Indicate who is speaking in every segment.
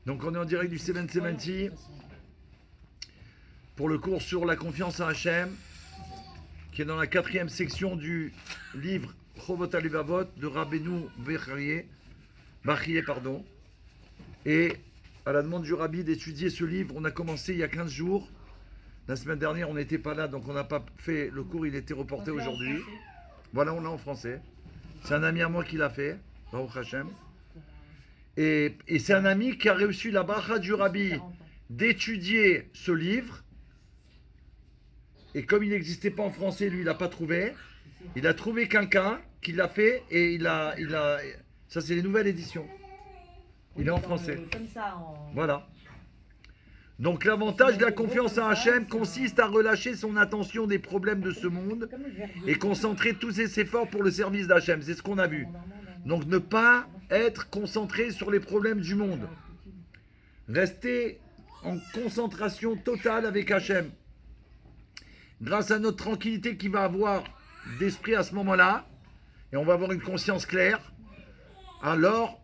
Speaker 1: Donc on est en direct du 770 pour le cours sur la confiance en Hachem, qui est dans la 4e section du livre Chovot HaLevavot de Rabbeinu Bachye, pardon. Et à la demande du Rabbi d'étudier ce livre, on a commencé il y a 15 jours. La semaine dernière, on n'était pas là, donc on n'a pas fait le cours, il était reporté aujourd'hui. Voilà, on l'a en français. C'est un ami à moi qui l'a fait, Baruch Hashem. Et c'est un ami qui a reçu la bracha du Rabbi d'étudier ce livre. Et comme il n'existait pas en français, lui, il n'a pas trouvé. Il a trouvé quelqu'un qui l'a fait et il a. Ça, c'est les nouvelles éditions. Il est en français. Voilà. Donc l'avantage de la confiance en Hachem consiste à relâcher son attention des problèmes de ce monde et concentrer tous ses efforts pour le service d'Hachem. C'est ce qu'on a vu. Donc ne pas être concentré sur les problèmes du monde. Rester en concentration totale avec Hachem. Grâce à notre tranquillité qu'il va avoir d'esprit à ce moment-là, et on va avoir une conscience claire, alors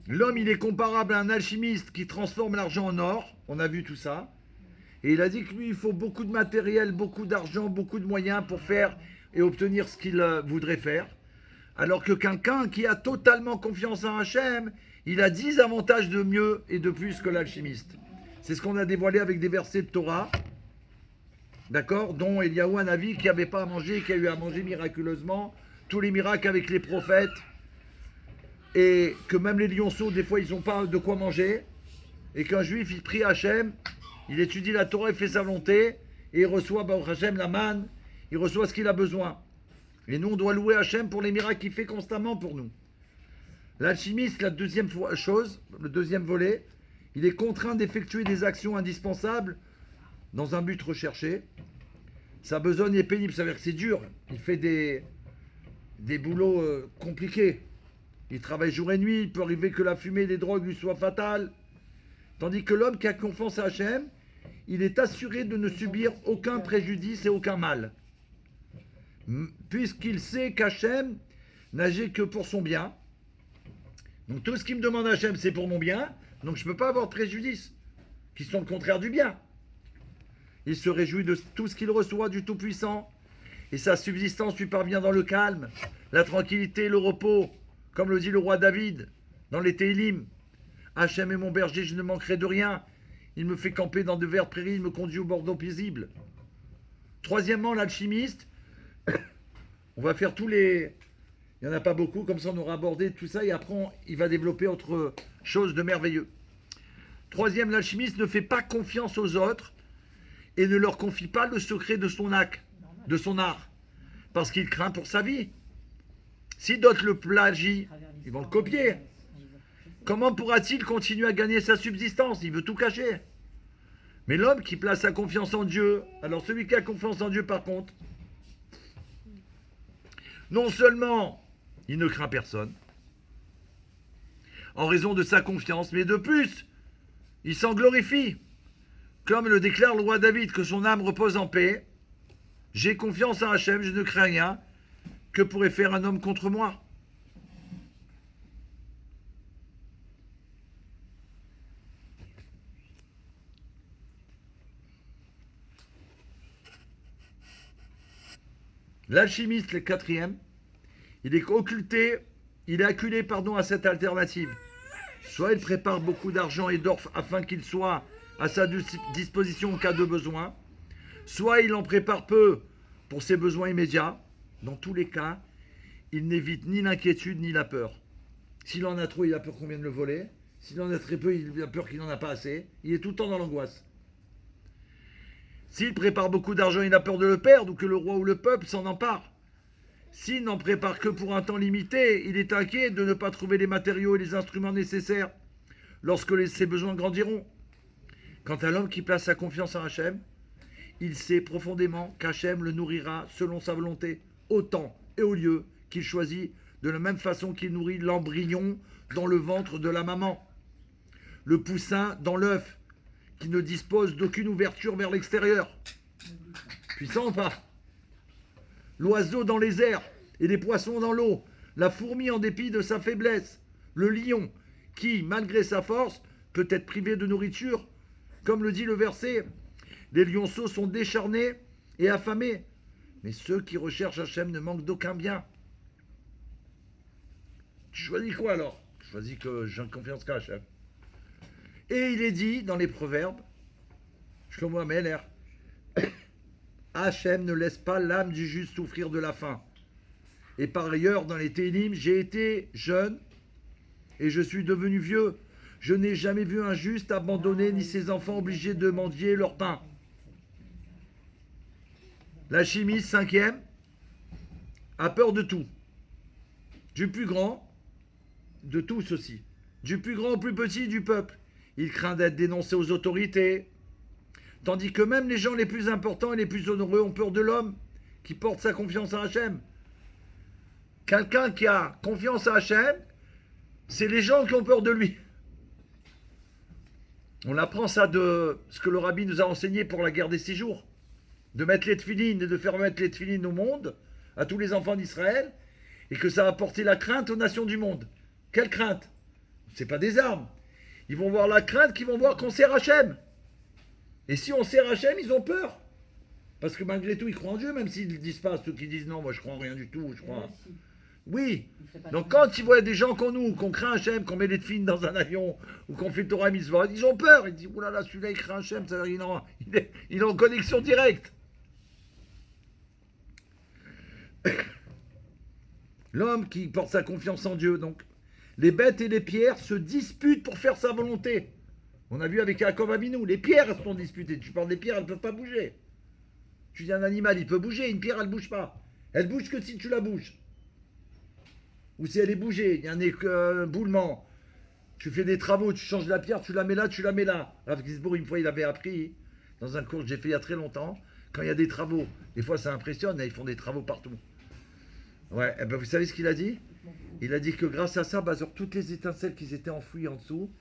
Speaker 1: l'homme, il est comparable à un alchimiste qui transforme l'argent en or. On a vu tout ça. Et il a dit que lui, il faut beaucoup de matériel, beaucoup d'argent, beaucoup de moyens pour faire et obtenir ce qu'il voudrait faire. Alors que quelqu'un qui a totalement confiance en Hachem, il a 10 avantages de mieux et de plus que l'alchimiste. C'est ce qu'on a dévoilé avec des versets de Torah. D'accord ? Dont Eliyahu Hanavi qui n'avait pas à manger, qui a eu à manger miraculeusement. Tous les miracles avec les prophètes. Et que même les lionceaux, des fois, ils n'ont pas de quoi manger. Et qu'un juif, il prie Hachem, il étudie la Torah, il fait sa volonté, et il reçoit, Baruch Hachem, la manne, il reçoit ce qu'il a besoin. Et nous, on doit louer Hachem pour les miracles qu'il fait constamment pour nous. L'alchimiste, la deuxième chose, le deuxième volet, il est contraint d'effectuer des actions indispensables dans un but recherché. Sa besogne est pénible, ça veut dire que c'est dur. Il fait des boulots compliqués. Il travaille jour et nuit, il peut arriver que la fumée des drogues lui soit fatale. Tandis que l'homme qui a confiance à Hachem, il est assuré de ne subir aucun préjudice et aucun mal. Puisqu'il sait qu'Hachem n'agit que pour son bien. Donc tout ce qu'il me demande Hachem, c'est pour mon bien. Donc je ne peux pas avoir de préjudice, qui sont le contraire du bien. Il se réjouit de tout ce qu'il reçoit du Tout-Puissant. Et sa subsistance lui parvient dans le calme, la tranquillité, le repos. Comme le dit le roi David dans les Télim, Hachem est mon berger, je ne manquerai de rien. Il me fait camper dans de vertes prairies, il me conduit au bord d'eau paisible. Troisièmement, l'alchimiste, on va faire tous les... Il n'y en a pas beaucoup, comme ça on aura abordé tout ça et après il va développer autre chose de merveilleux. Troisième, l'alchimiste ne fait pas confiance aux autres et ne leur confie pas le secret de son art, parce qu'il craint pour sa vie. Si d'autres le plagient, ils vont le copier. Comment pourra-t-il continuer à gagner sa subsistance ? Il veut tout cacher. Mais l'homme qui place sa confiance en Dieu, alors celui qui a confiance en Dieu par contre, non seulement il ne craint personne, en raison de sa confiance, mais de plus, il s'en glorifie. Comme le déclare le roi David, que son âme repose en paix. J'ai confiance en Hachem, je ne crains rien. Que pourrait faire un homme contre moi ? L'alchimiste, le quatrième, il est acculé à cette alternative. Soit il prépare beaucoup d'argent et d'or afin qu'il soit à sa disposition en cas de besoin, soit il en prépare peu pour ses besoins immédiats. Dans tous les cas, il n'évite ni l'inquiétude ni la peur. S'il en a trop, il a peur qu'on vienne le voler. S'il en a très peu, il a peur qu'il n'en a pas assez. Il est tout le temps dans l'angoisse. S'il prépare beaucoup d'argent, il a peur de le perdre ou que le roi ou le peuple s'en empare. S'il n'en prépare que pour un temps limité, il est inquiet de ne pas trouver les matériaux et les instruments nécessaires lorsque ses besoins grandiront. Quant à l'homme qui place sa confiance en Hachem, il sait profondément qu'Hachem le nourrira selon sa volonté, au temps et au lieu qu'il choisit, de la même façon qu'il nourrit l'embryon dans le ventre de la maman, le poussin dans l'œuf, qui ne dispose d'aucune ouverture vers l'extérieur. Puissant ou pas ? L'oiseau dans les airs et les poissons dans l'eau, la fourmi en dépit de sa faiblesse, le lion, qui, malgré sa force, peut être privé de nourriture. Comme le dit le verset, les lionceaux sont décharnés et affamés, mais ceux qui recherchent Hachem ne manquent d'aucun bien. Tu choisis quoi alors? Je choisis que j'ai confiance qu'à Hachem. Et il est dit dans les proverbes, Shlomo Ameler, Hachem ne laisse pas l'âme du juste souffrir de la faim. Et par ailleurs, dans les Télim, j'ai été jeune et je suis devenu vieux. Je n'ai jamais vu un juste abandonné ni ses enfants obligés de mendier leur pain. La chimiste, 5e, a peur de tout. Du plus grand, de tous aussi. Du plus grand au plus petit du peuple. Il craint d'être dénoncé aux autorités. Tandis que même les gens les plus importants et les plus honoreux ont peur de l'homme qui porte sa confiance à Hachem. Quelqu'un qui a confiance à Hachem, c'est les gens qui ont peur de lui. On apprend ça de ce que le rabbi nous a enseigné pour la guerre des 6 jours. De mettre les tefilines et de faire mettre les tefilines au monde, à tous les enfants d'Israël, et que ça a apporté la crainte aux nations du monde. Quelle crainte? C'est pas des armes. Ils vont voir la crainte qu'ils vont voir qu'on sert Hachem. Et si on sert Hachem, ils ont peur. Parce que malgré tout, ils croient en Dieu, même s'ils ne disent pas, ceux qui disent non, moi je crois en rien du tout, je crois. Oui. Donc quand ils voient des gens qu'on craint Hachem, qu'on met les tefilines dans un avion, ou qu'on fait Torah Mitzvot, ils ont peur. Ils disent, oulala, celui-là il craint Hachem, il est en connexion directe. L'homme qui porte sa confiance en Dieu, donc. Les bêtes et les pierres se disputent pour faire sa volonté. On a vu avec Yaakov Avinu, les pierres se sont disputées. Tu parles des pierres, elles ne peuvent pas bouger. Tu dis un animal, il peut bouger, une pierre, elle ne bouge pas. Elle bouge que si tu la bouges. Ou si elle est bougée, il y a un boulement. Tu fais des travaux, tu changes la pierre, tu la mets là, tu la mets là. Rav Gisbourg, une fois, il avait appris, dans un cours que j'ai fait il y a très longtemps, quand il y a des travaux, des fois ça impressionne, ils font des travaux partout. Ouais, et ben vous savez ce qu'il a dit? Il a dit que grâce à ça, sur toutes les étincelles qui étaient enfouies en dessous,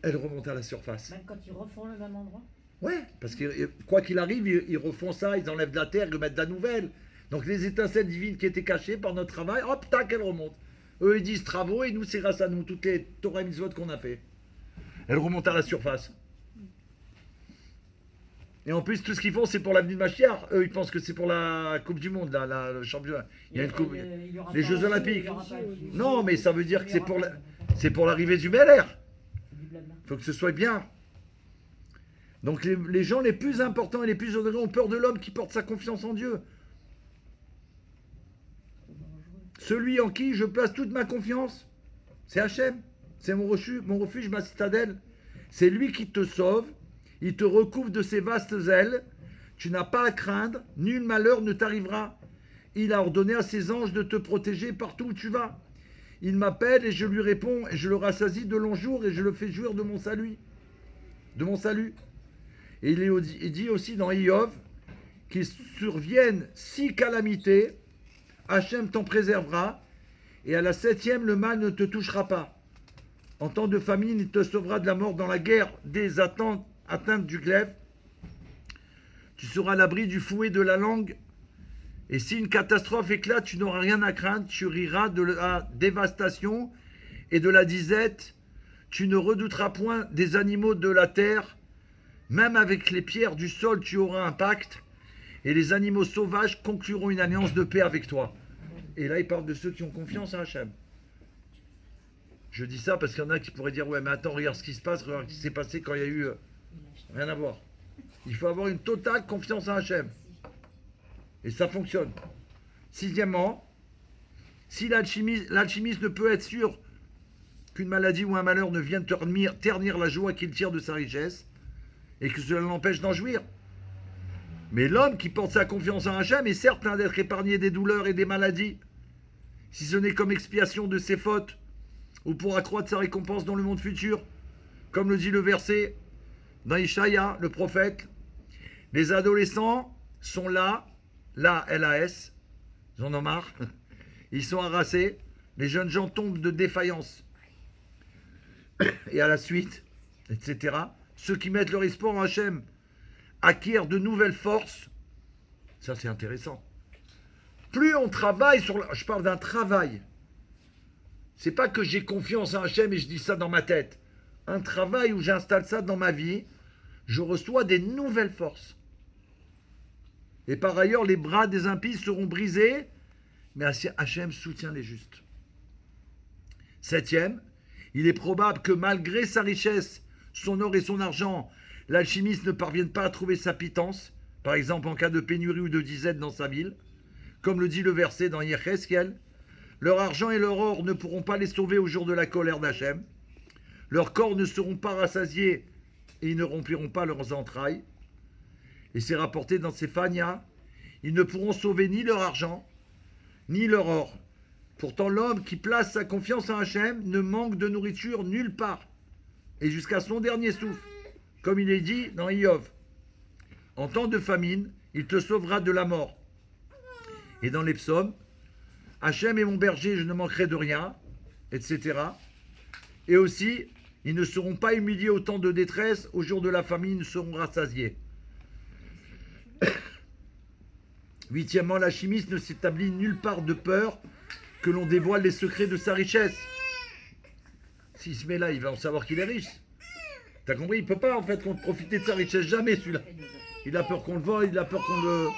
Speaker 1: elles remontent à la surface.
Speaker 2: Même quand ils refont le même endroit?
Speaker 1: Ouais, parce que quoi qu'il arrive, ils refont ça, ils enlèvent de la terre, ils mettent de la nouvelle. Donc les étincelles divines qui étaient cachées par notre travail, hop, tac, elles remontent. Eux, ils disent travaux, et nous, c'est grâce à nous, toutes les Torah et Mitzvot qu'on a fait. Elles remontent à la surface. Et en plus, tout ce qu'ils font, c'est pour l'avenue de Machiar. Eux, ils pensent que c'est pour la Coupe du Monde, là, le championnat. Il y a une coupe, les Jeux Olympiques. Non, mais ça veut dire que c'est pour l'arrivée du Bel Air. Il faut que ce soit bien. Donc les gens les plus importants et les plus honorés ont peur de l'homme qui porte sa confiance en Dieu. Celui en qui je place toute ma confiance, c'est Hachem. C'est mon refuge, ma citadelle. C'est lui qui te sauve. Il te recouvre de ses vastes ailes. Tu n'as pas à craindre. Nul malheur ne t'arrivera. Il a ordonné à ses anges de te protéger partout où tu vas. Il m'appelle et je lui réponds et je le rassasie de longs jours et je le fais jouir de mon salut. De mon salut. Et il dit aussi dans Iov qu'il survienne 6 calamités. Hachem t'en préservera. Et à la 7e, le mal ne te touchera pas. En temps de famine, il te sauvera de la mort dans la guerre des atteintes du glaive. Tu seras à l'abri du fouet de la langue. Et si une catastrophe éclate, tu n'auras rien à craindre. Tu riras de la dévastation et de la disette. Tu ne redouteras point des animaux de la terre. Même avec les pierres du sol, tu auras un pacte. Et les animaux sauvages concluront une alliance de paix avec toi. Et là, il parle de ceux qui ont confiance à Hachem. Je dis ça parce qu'il y en a qui pourraient dire, ouais, mais attends, regarde ce qui se passe, regarde ce qui s'est passé quand il y a eu... rien à voir. Il faut avoir une totale confiance en Hachem. Et ça fonctionne. 6e, si l'alchimiste ne peut être sûr qu'une maladie ou un malheur ne vienne ternir la joie qu'il tire de sa richesse, et que cela l'empêche d'en jouir. Mais l'homme qui porte sa confiance en Hachem est certain d'être épargné des douleurs et des maladies, si ce n'est comme expiation de ses fautes, ou pour accroître sa récompense dans le monde futur, comme le dit le verset dans Ishaïa, le prophète. Les adolescents sont là, LAS, ils en ont marre, ils sont harassés, les jeunes gens tombent de défaillance. Et à la suite, etc., ceux qui mettent leur espoir en Hachem acquièrent de nouvelles forces. Ça, c'est intéressant. Plus on travaille je parle d'un travail. C'est pas que j'ai confiance en Hachem et je dis ça dans ma tête. Un travail où j'installe ça dans ma vie, je reçois des nouvelles forces. Et par ailleurs, les bras des impies seront brisés, mais Hachem soutient les justes. Septième, il est probable que malgré sa richesse, son or et son argent, l'alchimiste ne parvienne pas à trouver sa pitance, par exemple en cas de pénurie ou de disette dans sa ville, comme le dit le verset dans Yecheskel. Leur argent et leur or ne pourront pas les sauver au jour de la colère d'Hachem. Leurs corps ne seront pas rassasiés et ils ne rempliront pas leurs entrailles. Et c'est rapporté dans Séphania, ils ne pourront sauver ni leur argent, ni leur or. Pourtant l'homme qui place sa confiance en Hachem ne manque de nourriture nulle part, et jusqu'à son dernier souffle, comme il est dit dans Iov. En temps de famine, il te sauvera de la mort. Et dans les psaumes, Hachem est mon berger, je ne manquerai de rien, etc. Et aussi, ils ne seront pas humiliés au temps de détresse, au jour de la famine, ils seront rassasiés. Huitièmement, l'alchimiste ne s'établit nulle part de peur que l'on dévoile les secrets de sa richesse. S'il se met là, il va en savoir qu'il est riche. T'as compris? Il peut pas en fait profiter de sa richesse, jamais celui-là. Il a peur qu'on le vole, il a peur qu'on le...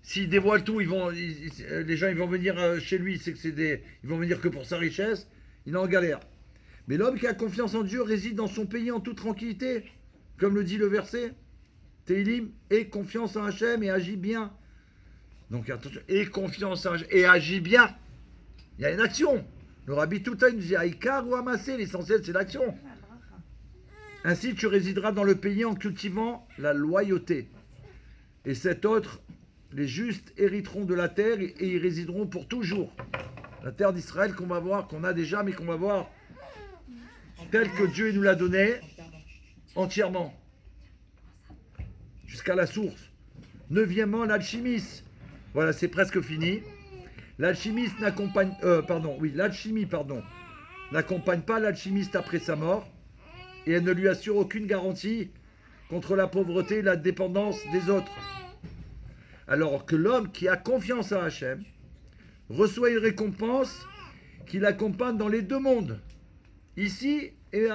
Speaker 1: S'il dévoile tout, les gens ils vont venir chez lui, ils vont venir que pour sa richesse, il est en galère. Mais l'homme qui a confiance en Dieu réside dans son pays en toute tranquillité, comme le dit le verset. Télim, aie confiance en Hachem et agis bien. Donc attention, aie confiance en Hachem et agis bien. Il y a une action. Le rabbi tout le temps nous dit Aïkar ou Amassé, l'essentiel c'est l'action. Ainsi tu résideras dans le pays en cultivant la loyauté. Et cet autre, les justes hériteront de la terre et y résideront pour toujours. La terre d'Israël qu'on va voir, qu'on a déjà, mais qu'on va voir telle que Dieu nous l'a donnée entièrement. Jusqu'à la source. Neuvièmement, l'alchimiste. Voilà, c'est presque fini. L'alchimie n'accompagne pas l'alchimiste après sa mort et elle ne lui assure aucune garantie contre la pauvreté et la dépendance des autres. Alors que l'homme qui a confiance en Hachem reçoit une récompense qui l'accompagne dans les deux mondes, ici et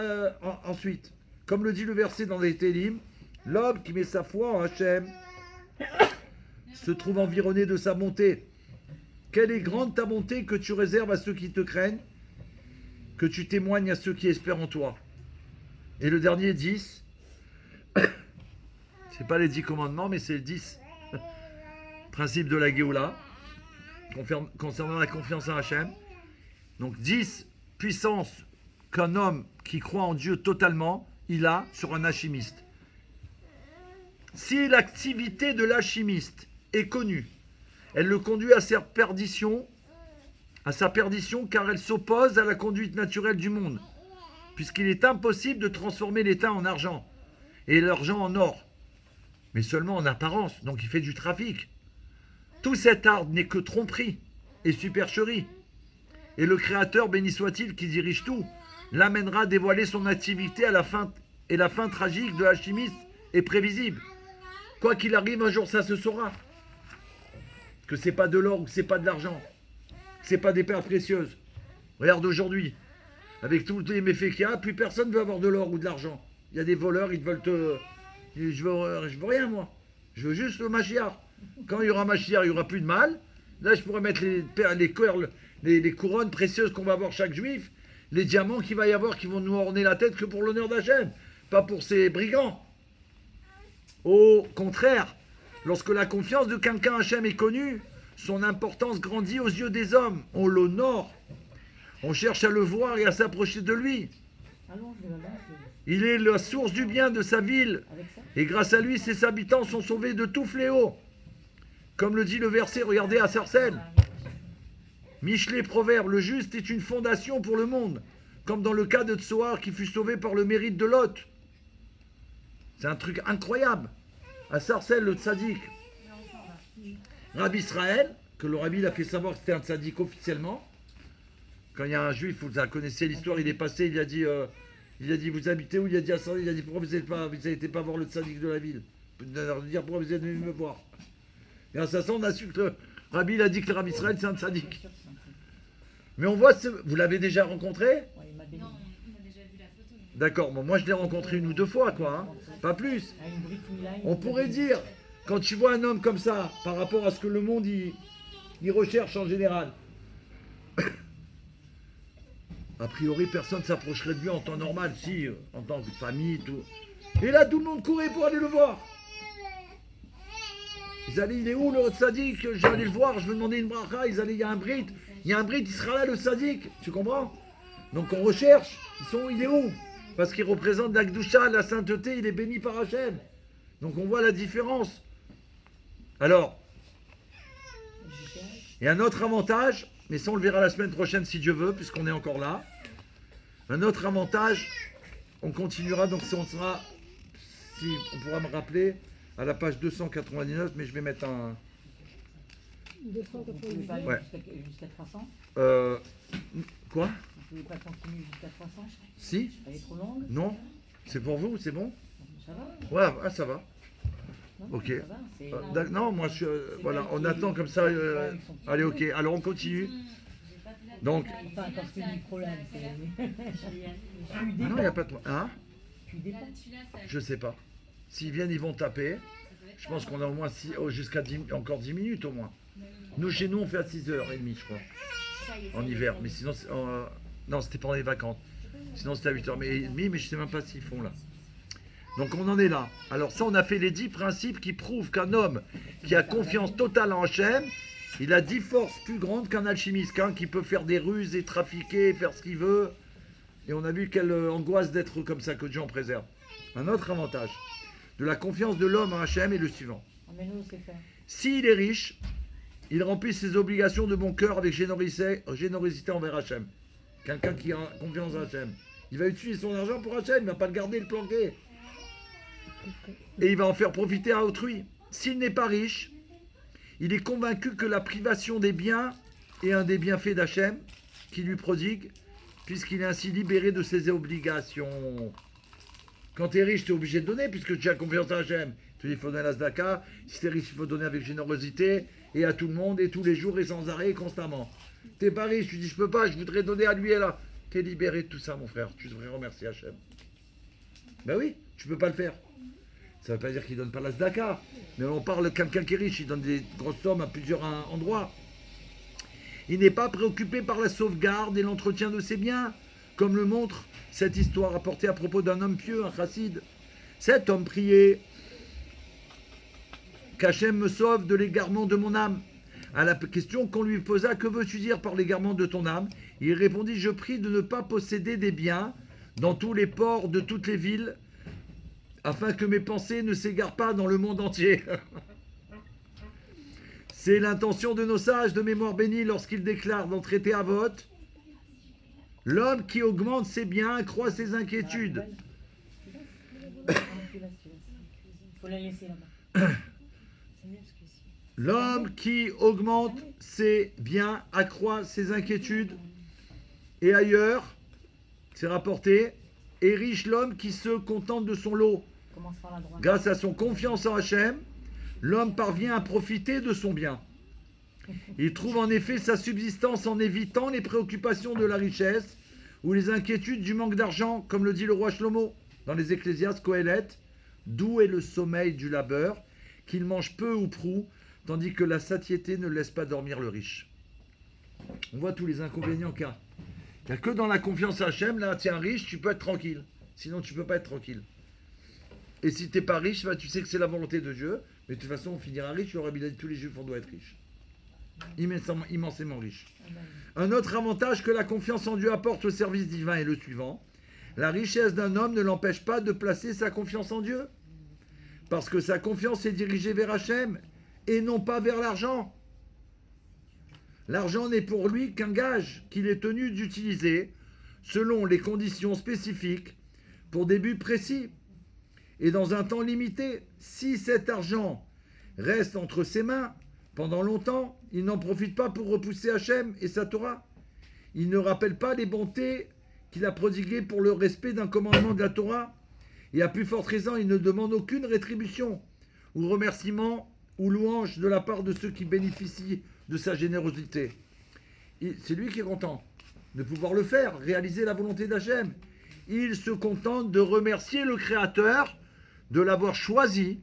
Speaker 1: ensuite. Comme le dit le verset dans les Télim, l'homme qui met sa foi en Hachem se trouve environné de sa bonté. Quelle est grande ta bonté que tu réserves à ceux qui te craignent, que tu témoignes à ceux qui espèrent en toi. Et le dernier 10, c'est pas les 10 commandements, mais c'est le 10 principe de la Géoula, concernant la confiance en Hachem. Donc 10 puissances qu'un homme qui croit en Dieu totalement, il a sur un alchimiste. Si l'activité de l'alchimiste est connue, elle le conduit à sa perdition car elle s'oppose à la conduite naturelle du monde, puisqu'il est impossible de transformer l'étain en argent et l'argent en or, mais seulement en apparence, donc il fait du trafic. Tout cet art n'est que tromperie et supercherie, et le Créateur, béni soit-il, qui dirige tout, l'amènera à dévoiler son activité à la fin, et la fin tragique de l'alchimiste est prévisible. Quoi qu'il arrive, un jour ça se saura. Que c'est pas de l'or ou que c'est pas de l'argent, que c'est pas des perles précieuses. Regarde aujourd'hui, avec tous les méfaits qu'il y a, plus personne ne veut avoir de l'or ou de l'argent. Il y a des voleurs, ils veulent te... Je veux rien moi. Je veux juste le Mashiach. Quand il y aura Mashiach, il n'y aura plus de mal. Là, je pourrais mettre les couronnes précieuses qu'on va avoir chaque juif, les diamants qu'il va y avoir qui vont nous orner la tête que pour l'honneur d'Hachem, pas pour ces brigands. Au contraire, lorsque la confiance de quelqu'un Hachem est connue, son importance grandit aux yeux des hommes. On l'honore. On cherche à le voir et à s'approcher de lui. Il est la source du bien de sa ville. Et grâce à lui, ses habitants sont sauvés de tout fléau. Comme le dit le verset, regardez à Sarcelles. Michelet Proverbe, le juste est une fondation pour le monde. Comme dans le cas de Tsoar qui fut sauvé par le mérite de Lot. C'est un truc incroyable. À Sarcelles, le tzaddik. Rabbi Israël, que le rabbi a fait savoir que c'était un tzaddik officiellement. Quand il y a un juif, vous connaissez l'histoire, il est passé, il a dit vous habitez où? Il a dit à Sarcelles, il a dit pourquoi vous n'avez pas voir le tzaddik de la ville? De dire pourquoi vous êtes venu me voir. Et à ça, on a su que le rabbi il a dit que le Rabbi Israël c'est un tzaddik. Mais on voit, vous l'avez déjà rencontré?
Speaker 2: Ouais, il m'a béni.
Speaker 3: Non, on a déjà vu la photo. mais-
Speaker 1: D'accord, bon, moi je l'ai rencontré une ou deux fois, quoi, hein. Pas plus.
Speaker 2: Ah, une brique Milan,
Speaker 1: On pourrait dire, quand tu vois un homme comme ça, par rapport à ce que le monde il recherche en général, a priori personne ne s'approcherait de lui en temps normal, si, en tant que famille, tout. Et là, tout le monde courait pour aller le voir. Ils allaient, il est où le sadique? J'allais le voir, je veux demander une bracha. Ils allaient, il y a un brite, il sera là le sadique, tu comprends? Donc on recherche, il est où? Parce qu'il représente la Gdusha, la sainteté, il est béni par Hachem. Donc on voit la différence. Alors, il y a un autre avantage, mais ça on le verra la semaine prochaine si Dieu veut, puisqu'on est encore là. Un autre avantage, on continuera, donc si on pourra me rappeler, à la page 299, mais je vais mettre un...
Speaker 2: Vous pouvez pas aller
Speaker 1: Ouais.
Speaker 2: jusqu'à 300?
Speaker 1: Quoi?
Speaker 2: Vous pouvez pas continuer jusqu'à 300?
Speaker 1: Si?
Speaker 2: Elle est trop longue?
Speaker 1: Non? C'est pour vous, c'est bon?
Speaker 2: Ça va?
Speaker 1: Ouais, ah, ça va.
Speaker 2: Non,
Speaker 1: Ok.
Speaker 2: Ça va, c'est...
Speaker 1: Non, moi, voilà, on attend comme ça. Allez, ok, alors on continue.
Speaker 3: J'ai pas vu la
Speaker 1: Donc-
Speaker 3: totale,
Speaker 2: Enfin, parce que
Speaker 3: c'est
Speaker 2: le problème, c'est...
Speaker 1: Ah non, il n'y a pas de... Hein?
Speaker 2: Tu dépends.
Speaker 3: Là-dessus, là, ça-
Speaker 1: Je sais pas. S'ils viennent, ils vont taper.
Speaker 3: ça doit être
Speaker 1: Je pense qu'on a au moins jusqu'à encore 10 minutes au moins. Nous, chez nous, on fait à 6h30, je crois, en hiver. Mais sinon, non, c'était pendant les vacances. Sinon, c'était à 8h30, mais je sais même pas s'ils font là. Donc, on en est là. Alors ça, on a fait les 10 principes qui prouvent qu'un homme qui a confiance totale en Hachem, il a 10 forces plus grandes qu'un alchimiste, qui peut faire des ruses et trafiquer, faire ce qu'il veut. Et on a vu quelle angoisse d'être comme ça, que Dieu en préserve. Un autre avantage de la confiance de l'homme en Hachem est le suivant.
Speaker 2: Emmène-nous, c'est faire.
Speaker 1: S'il est riche, il remplit ses obligations de bon cœur avec générosité envers Hachem. Quelqu'un qui a confiance en Hachem. Il va utiliser son argent pour Hachem, il ne va pas le garder, le planquer. Et il va en faire profiter à autrui. S'il n'est pas riche, il est convaincu que la privation des biens est un des bienfaits d'Hachem qui lui prodigue, puisqu'il est ainsi libéré de ses obligations. Quand tu es riche, tu es obligé de donner, puisque tu as confiance en Hachem. Tu dis, il faut donner la Zdaka. Si tu es riche, il faut donner avec générosité, et à tout le monde, et tous les jours, et sans arrêt, et constamment. Tu n'es pas riche, tu dis, je peux pas, je voudrais donner à lui et là. Tu es libéré de tout ça, mon frère. Tu devrais remercier Hachem. Ben oui, tu peux pas le faire. Ça ne veut pas dire qu'il ne donne pas la Zdaka. Mais on parle de quelqu'un qui est riche, il donne des grosses sommes à plusieurs endroits. Il n'est pas préoccupé par la sauvegarde et l'entretien de ses biens, comme le montre cette histoire rapportée à propos d'un homme pieux, un chassid. Cet homme priait qu'Hachem me sauve de l'égarement de mon âme. À la question qu'on lui posa, que veux-tu dire par l'égarement de ton âme? Il répondit, je prie de ne pas posséder des biens dans tous les ports de toutes les villes, afin que mes pensées ne s'égarent pas dans le monde entier. C'est l'intention de nos sages de mémoire bénie lorsqu'ils déclarent dans traité à vote, l'homme qui augmente ses biens accroît ses inquiétudes.
Speaker 2: Il faut la laisser là-bas.
Speaker 1: L'homme qui augmente ses biens accroît ses inquiétudes. Et ailleurs, c'est rapporté, est riche l'homme qui se contente de son lot.
Speaker 2: Commence par la droite.
Speaker 1: Grâce à son confiance en Hachem, l'homme parvient à profiter de son bien. Il trouve en effet sa subsistance en évitant les préoccupations de la richesse ou les inquiétudes du manque d'argent, comme le dit le roi Shlomo dans les Ecclésiastes Coëlet, d'où est le sommeil du labeur, qu'il mange peu ou prou, tandis que la satiété ne laisse pas dormir le riche. On voit tous les inconvénients qu'il y a. Il n'y a que dans la confiance à Hachem, là, tu es un riche, tu peux être tranquille. Sinon, tu ne peux pas être tranquille. Et si tu n'es pas riche, bah, tu sais que c'est la volonté de Dieu, mais de toute façon, on finira riche, le Rabbi a dit tous les juifs, on doit être riche. Immensément riche. Un autre avantage que la confiance en Dieu apporte au service divin est le suivant. La richesse d'un homme ne l'empêche pas de placer sa confiance en Dieu. Parce que sa confiance est dirigée vers Hachem et non pas vers l'argent. L'argent n'est pour lui qu'un gage qu'il est tenu d'utiliser selon les conditions spécifiques pour des buts précis et dans un temps limité. Si cet argent reste entre ses mains pendant longtemps, il n'en profite pas pour repousser Hachem et sa Torah. Il ne rappelle pas les bontés qu'il a prodiguées pour le respect d'un commandement de la Torah. Et à plus forte raison, il ne demande aucune rétribution ou remerciement ou louange de la part de ceux qui bénéficient de sa générosité. C'est lui qui est content. de pouvoir le faire, réaliser la volonté d'Hachem. Il se contente de remercier le Créateur de l'avoir choisi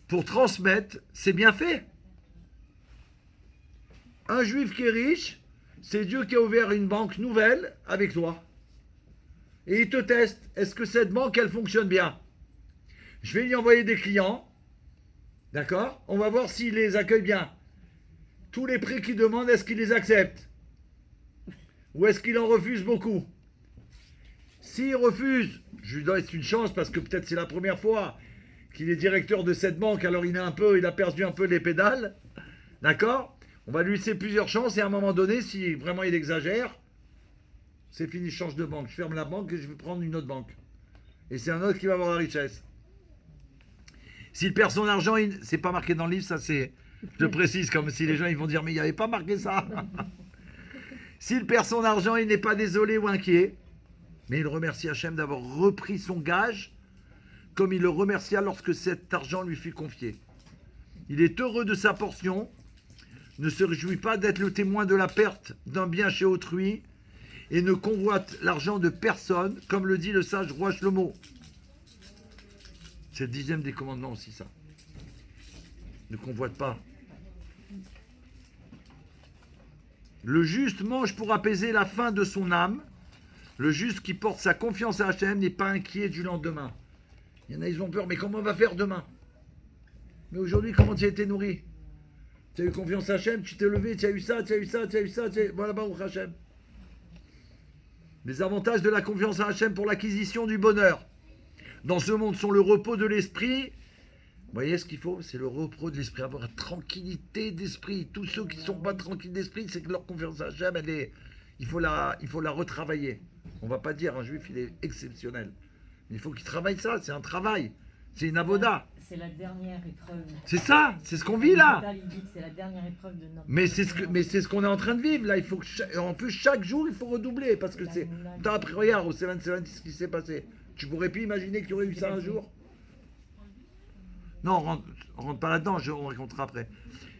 Speaker 1: pour transmettre ses bienfaits. Un juif qui est riche, c'est Dieu qui a ouvert une banque nouvelle avec toi. Et il te teste. Est-ce que cette banque, elle fonctionne bien? Je vais lui envoyer des clients. D'accord? On va voir s'il les accueille bien. Tous les prix qu'il demande, est-ce qu'il les accepte? Ou est-ce qu'il en refuse beaucoup? S'il refuse, je lui donne une chance parce que peut-être c'est la première fois qu'il est directeur de cette banque, alors il a perdu un peu les pédales. D'accord? On va lui laisser plusieurs chances et à un moment donné, si vraiment il exagère, c'est fini, je change de banque. Je ferme la banque et je vais prendre une autre banque. Et c'est un autre qui va avoir la richesse. S'il perd son argent, c'est pas marqué dans le livre, ça c'est... Je précise, comme si les gens ils vont dire, mais il n'y avait pas marqué ça. S'il perd son argent, il n'est pas désolé ou inquiet, mais il remercie Hachem d'avoir repris son gage, comme il le remercia lorsque cet argent lui fut confié. Il est heureux de sa portion, ne se réjouit pas d'être le témoin de la perte d'un bien chez autrui, et ne convoite l'argent de personne, comme le dit le sage roi Shlomo. C'est le 10e des commandements aussi, ça. Ne convoite pas. Le juste mange pour apaiser la faim de son âme. Le juste qui porte sa confiance à Hachem n'est pas inquiet du lendemain. Il y en a, ils ont peur, mais comment on va faire demain? Mais aujourd'hui, comment tu as été nourri? Tu as eu confiance à Hachem, tu t'es levé, tu as eu ça, tu as eu ça, tu as eu ça, voilà, Baruch Hachem. Les avantages de la confiance à Hachem pour l'acquisition du bonheur dans ce monde sont le repos de l'esprit. Vous voyez ce qu'il faut? C'est le repos de l'esprit, avoir la tranquillité d'esprit. Tous ceux qui ne sont pas tranquilles d'esprit, c'est que leur confiance à Hachem, il faut la retravailler. On ne va pas dire un juif, il est exceptionnel. Mais il faut qu'il travaille ça, c'est un travail. C'est une avoda.
Speaker 2: C'est la dernière épreuve.
Speaker 1: C'est ça, c'est ce qu'on vit là.
Speaker 2: Il dit que c'est la dernière épreuve de notre...
Speaker 1: Mais c'est ce qu'on est en train de vivre là. Il faut en plus, chaque jour, il faut redoubler. Parce que c'est... Après, regarde, au 7-7, ce qui s'est passé. Tu pourrais plus imaginer qu'il y aurait eu ça un jour? Non, on rentre pas là-dedans, on racontera après.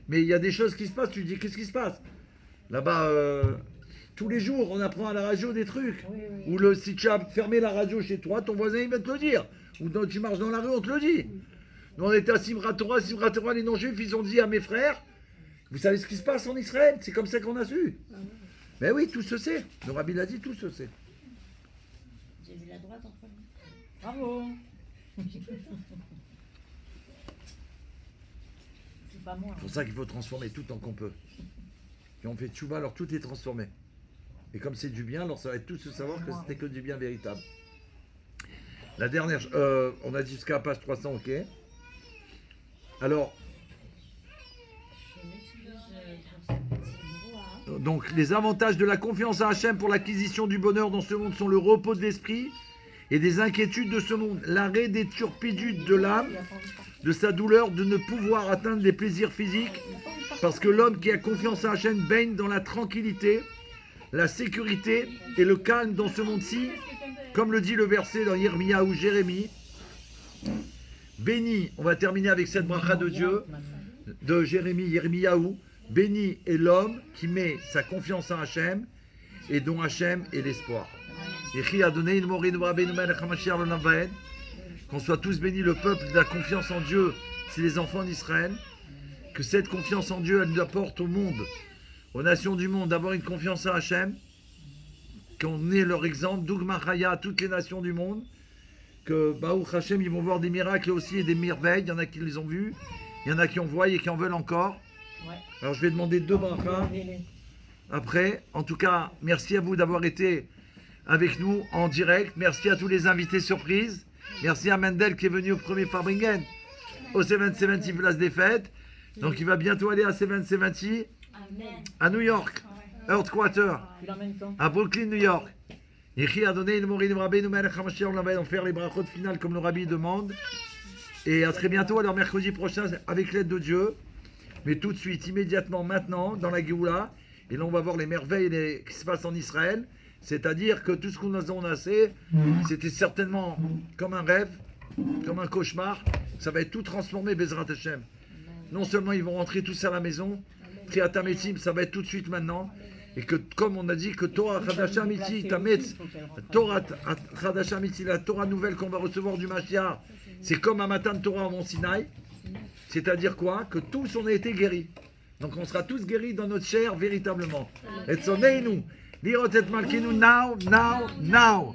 Speaker 1: Mais il y a des choses qui se passent, tu te dis, qu'est-ce qui se passe? Là-bas, tous les jours, on apprend à la radio des trucs.
Speaker 2: Oui.
Speaker 1: Ou si tu as fermé la radio chez toi, ton voisin, il va te le dire. Ou quand tu marches dans la rue, on te le dit. Nous, on était à Simchat Torah, les non-juifs, ils ont dit à mes frères, vous savez ce qui se passe en Israël? C'est comme ça qu'on a su. Mais oui, tout se sait. Le rabbi l'a dit, tout se sait.
Speaker 3: J'ai vu la droite en premier.
Speaker 2: Bravo. C'est pas moi.
Speaker 1: C'est pour ça qu'il faut transformer tout tant qu'on peut. Et on fait tchouva, alors tout est transformé. Et comme c'est du bien, alors ça va être tout se savoir que c'était que du bien véritable. La dernière, on a dit jusqu'à la page 300, ok. Alors,
Speaker 3: Je m'excuse pour ce petit brouhaha.
Speaker 1: donc les avantages de la confiance à Hachem pour l'acquisition du bonheur dans ce monde sont le repos de l'esprit et des inquiétudes de ce monde, l'arrêt des turpitudes de l'âme, de sa douleur de ne pouvoir atteindre les plaisirs physiques, parce que l'homme qui a confiance à Hachem baigne dans la tranquillité, la sécurité et le calme dans ce monde-ci, comme le dit le verset dans Yirmiyahu ou Jérémie. Béni, on va terminer avec cette bracha de Dieu, de Jérémie, Yirmiyahu. Béni est l'homme qui met sa confiance en Hachem et dont Hachem est l'espoir. Qu'on soit tous bénis, le peuple de la confiance en Dieu, c'est les enfants d'Israël. Que cette confiance en Dieu, elle nous apporte au monde, aux nations du monde, d'avoir une confiance en Hachem, qu'on ait leur exemple, Dougma Chaya à toutes les nations du monde, que Baruch Hachem, ils vont voir des miracles aussi et des merveilles, il y en a qui les ont vus, il y en a qui en voient et qui en veulent encore.
Speaker 2: Ouais.
Speaker 1: Alors je vais demander 2 brachas après. En tout cas, merci à vous d'avoir été avec nous en direct. Merci à tous les invités surprises. Merci à Mendel qui est venu au premier Farbringen, au 770 Place des Fêtes. Donc il va bientôt aller à 770
Speaker 3: Amen.
Speaker 1: à New York, Headquarter,
Speaker 2: Tu l'emmènes quand?
Speaker 1: à Brooklyn, New York. Yehi Adonai Morin Rabbeinu Melech HaMashiach, on va faire les brachot finales comme le rabbi demande. Et à très bientôt, alors mercredi prochain, avec l'aide de Dieu. Mais tout de suite, immédiatement, maintenant, dans la Géoula. Et là, on va voir les merveilles qui se passent en Israël. C'est-à-dire que tout ce qu'on a fait, c'était certainement comme un rêve, comme un cauchemar. Ça va être tout transformé, Bezrat Hashem. Non seulement ils vont rentrer tous à la maison, Triatametim, ça va être tout de suite maintenant. Et que, comme on a dit, que Torah Chadasha Mitzi Tametz, Torah Chadasha Mitzi, la Torah nouvelle qu'on va recevoir du Mashiach, c'est comme un matin de Torah au Mont Sinaï. C'est-à-dire quoi? Que tous on a été guéris. Donc on sera tous guéris dans notre chair véritablement. Et son nous, lirot et malkinu now.